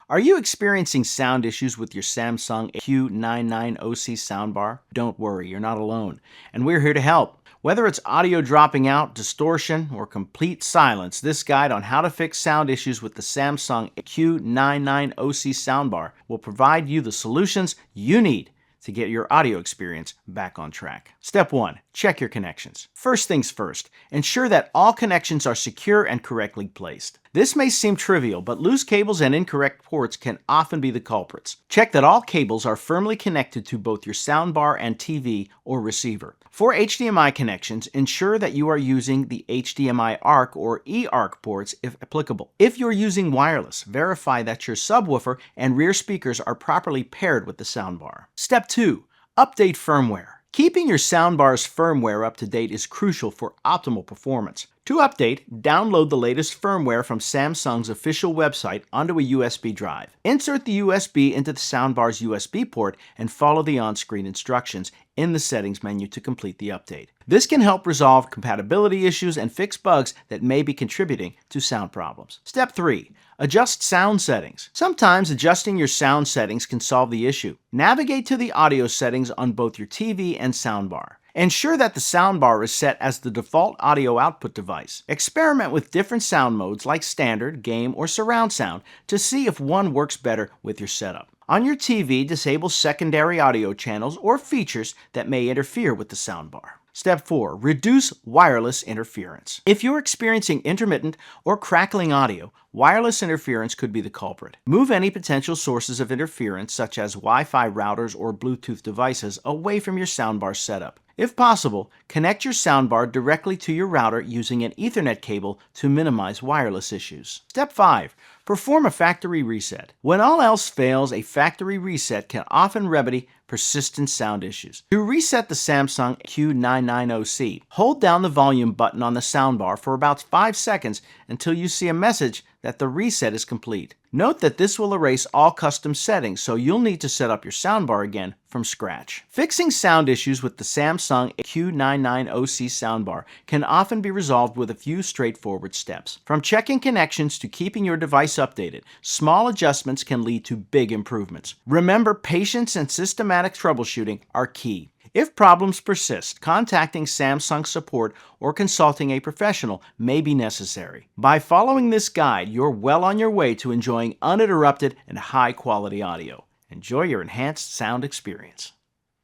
Are you experiencing sound issues with your Samsung Q990C soundbar? Don't worry, you're not alone, and we're here to help. Whether it's audio dropping out, distortion, or complete silence, this guide on how to fix sound issues with the Samsung Q990C soundbar will provide you the solutions you need to get your audio experience back on track. Step 1. Check your connections. First things first, ensure that all connections are secure and correctly placed. This may seem trivial, but loose cables and incorrect ports can often be the culprits. Check that all cables are firmly connected to both your soundbar and TV or receiver. For HDMI connections, ensure that you are using the HDMI ARC or eARC ports if applicable. If you're using wireless, verify that your subwoofer and rear speakers are properly paired with the soundbar. Step 2. Update firmware. Keeping your soundbar's firmware up to date is crucial for optimal performance. To update, download the latest firmware from Samsung's official website onto a USB drive. Insert the USB into the soundbar's USB port and follow the on-screen instructions in the settings menu to complete the update. This can help resolve compatibility issues and fix bugs that may be contributing to sound problems. Step 3. Adjust sound settings. Sometimes adjusting your sound settings can solve the issue. Navigate to the audio settings on both your TV and soundbar. Ensure that the soundbar is set as the default audio output device. Experiment with different sound modes like standard, game, or surround sound to see if one works better with your setup. On your TV, disable secondary audio channels or features that may interfere with the soundbar. Step 4. Reduce wireless interference. If you're experiencing intermittent or crackling audio, wireless interference could be the culprit. Move any potential sources of interference, such as Wi-Fi routers or Bluetooth devices, away from your soundbar setup. If possible, connect your soundbar directly to your router using an Ethernet cable to minimize wireless issues. Step 5. Perform a factory reset. When all else fails, a factory reset can often remedy persistent sound issues. To reset the Samsung Q990C, hold down the volume button on the soundbar for about 5 seconds until you see a message that the reset is complete. Note that this will erase all custom settings, so you'll need to set up your soundbar again from scratch. Fixing sound issues with the Samsung Q990C soundbar can often be resolved with a few straightforward steps. From checking connections to keeping your device updated, small adjustments can lead to big improvements. Remember, patience and systematic troubleshooting are key. If problems persist, contacting Samsung support or consulting a professional may be necessary. By following this guide, you're well on your way to enjoying uninterrupted and high-quality audio. Enjoy your enhanced sound experience.